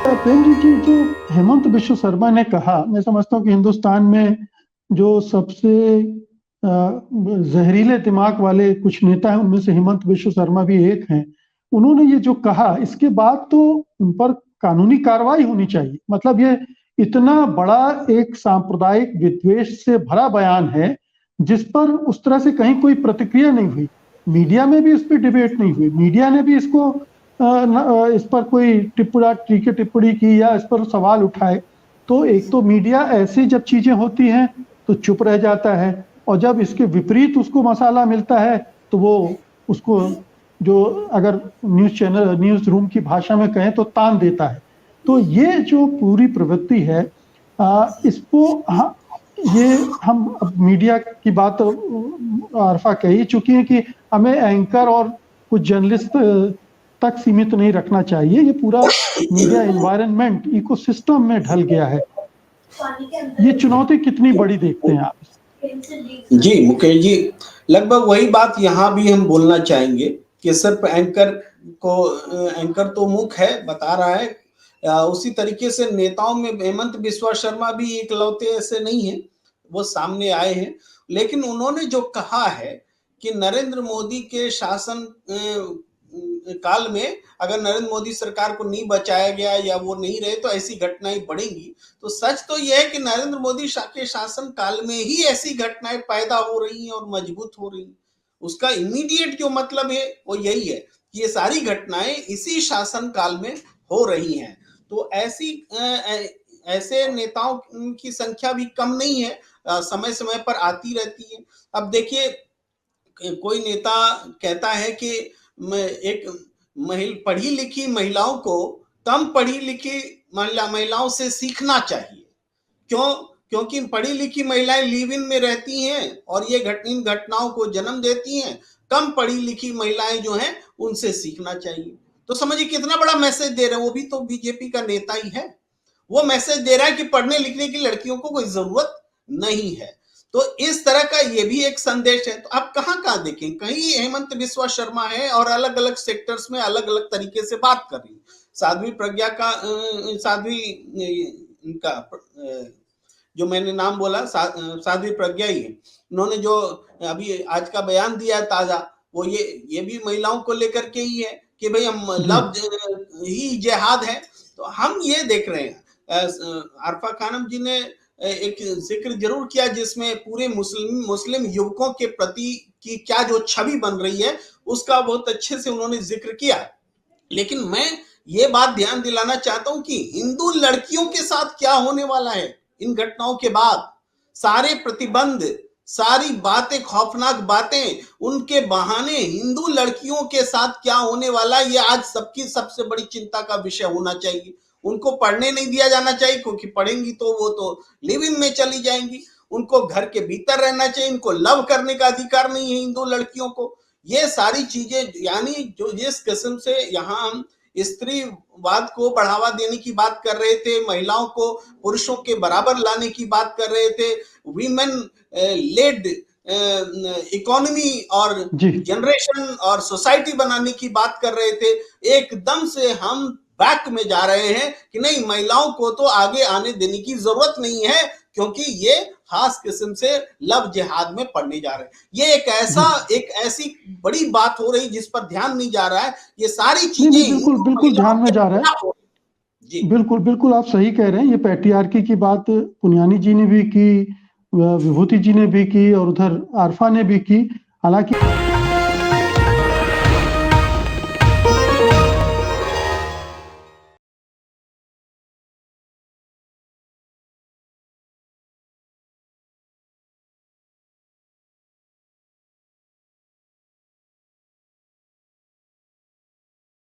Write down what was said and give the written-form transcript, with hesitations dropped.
प्रेम जी जो हेमंत बिश्व शर्मा ने कहा, मैं समझता हूँ कि हिंदुस्तान में जो सबसे जहरीले दिमाग वाले कुछ नेता हैं, उनमें से हेमंत बिश्व शर्मा भी एक हैं। उन्होंने ये जो कहा, इसके बाद तो उन पर कानूनी कार्रवाई होनी चाहिए। मतलब ये इतना बड़ा एक सांप्रदायिक विद्वेष से भरा बयान है, जिस पर उस तरह से कहीं कोई प्रतिक्रिया नहीं हुई। मीडिया में भी इस पर डिबेट नहीं हुई, मीडिया ने भी इसको इस पर कोई टिप्पणी की या इस पर सवाल उठाए। तो एक तो मीडिया ऐसी जब चीजें होती हैं तो चुप रह जाता है, और जब इसके विपरीत उसको मसाला मिलता है तो वो उसको, जो अगर न्यूज रूम की भाषा में कहें तो तान देता है। तो ये जो पूरी प्रवृत्ति है, इसको ये हम अब मीडिया की बात आरफा कह ही चुकी है कि हमें एंकर और कुछ जर्नलिस्ट तक सीमित नहीं रखना चाहिए। ये पूरा मीडिया एनवायरनमेंट इकोसिस्टम में ढल गया है। ये चुनौती कितनी बड़ी देखते हैं आप? जी मुकेश जी, लगभग वही बात यहाँ भी हम बोलना चाहेंगे कि सिर्फ एंकर तो मुख है, बता रहा है। उसी तरीके से नेताओं में हेमंत बिस्वा शर्मा भी इकलौते ऐसे नहीं है, वो सामने आए हैं। लेकिन उन्होंने जो कहा है कि नरेंद्र मोदी के शासन काल में अगर नरेंद्र मोदी सरकार को नहीं बचाया गया या वो नहीं रहे तो ऐसी घटनाएं बढ़ेंगी। तो सच तो यह है कि नरेंद्र मोदी के शासन काल में ही ऐसी घटनाएं पैदा हो रही हैं और मजबूत हो रही हैं। उसका इमीडिएट जो मतलब है वो यही है कि ये सारी घटनाएं इसी शासन काल में हो रही हैं। तो ऐसे नेताओं की संख्या भी कम नहीं है, समय समय पर आती रहती है। अब देखिए, कोई नेता कहता है कि एक पढ़ी लिखी महिलाओं को कम पढ़ी लिखी महिलाओं से सीखना चाहिए। क्यों? क्योंकि पढ़ी लिखी महिलाएं लिव इन में रहती हैं और ये इन घटनाओं को जन्म देती हैं। कम पढ़ी लिखी महिलाएं जो हैं उनसे सीखना चाहिए। तो समझिए कितना बड़ा मैसेज दे रहे हैं। वो भी तो बीजेपी का नेता ही है। वो मैसेज दे रहा है कि पढ़ने लिखने की लड़कियों को कोई जरूरत नहीं है। तो इस तरह का ये भी एक संदेश है। तो आप कहां देखें, कहीं हेमंत बिस्वा शर्मा है और अलग अलग सेक्टर्स में अलग अलग तरीके से बात कर रही है। साध्वी इनका जो मैंने नाम बोला साध्वी प्रज्ञा ही है। उन्होंने जो अभी आज का बयान दिया ताजा, वो ये भी महिलाओं को लेकर के ही है कि भाई हम लव ही जिहाद है। तो हम ये देख रहे हैं। आरफा खानम जी ने एक जिक्र जरूर किया जिसमें पूरे मुस्लिम युवकों के प्रति की क्या जो छवि बन रही है उसका बहुत अच्छे से उन्होंने जिक्र किया। लेकिन मैं ये बात ध्यान दिलाना चाहता हूं कि हिंदू लड़कियों के साथ क्या होने वाला है इन घटनाओं के बाद। सारे प्रतिबंध, सारी बातें, खौफनाक बातें, उनके बहाने हिंदू लड़कियों के साथ क्या होने वाला है, ये आज सबकी सबसे बड़ी चिंता का विषय होना चाहिए। उनको पढ़ने नहीं दिया जाना चाहिए, क्योंकि पढ़ेंगी तो वो तो लिव इन में चली जाएंगी। उनको घर के भीतर रहना चाहिए। इनको लव करने का अधिकार नहीं है हिंदू लड़कियों को। ये सारी चीजें, यानी जो जिस किस्म से यहाँ हम स्त्रीवाद को बढ़ावा देने की बात कर रहे थे, महिलाओं को पुरुषों के बराबर लाने की बात कर रहे थे, वीमेन लेड इकोनॉमी और जनरेशन और सोसाइटी बनाने की बात कर रहे थे, एकदम से हम बैक में जा रहे हैं कि नहीं, महिलाओं को तो आगे आने देने की जरूरत नहीं है, क्योंकि ये खास किस्म से लव जिहाद में पढ़ने जा रहे हैं। ये एक ऐसी बड़ी बात हो रही जिस पर ध्यान नहीं जा रहा है। ये सारी चीजें बिल्कुल ध्यान में जा रहा है। जी बिल्कुल आप सही कह रहे हैं। ये पैट्रियार्की की बात पुनियानी जी ने भी की, विभूति जी ने भी की और उधर आरफा ने भी की। हालांकि